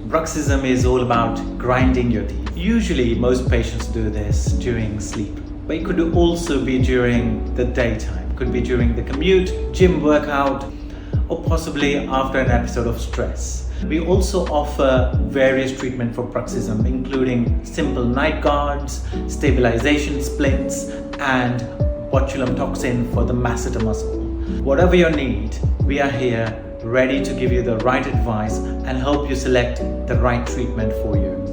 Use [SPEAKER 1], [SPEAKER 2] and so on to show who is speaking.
[SPEAKER 1] Bruxism is all about grinding your teeth. Usually most patients do this during sleep, but it could also be during the daytime. It could be during the commute, gym workout, or possibly after an episode of stress. We also offer various treatment for bruxism, including simple night guards, stabilization splints, and botulinum toxin for the masseter muscle. Whatever your need, we are here ready to give you the right advice and help you select the right treatment for you.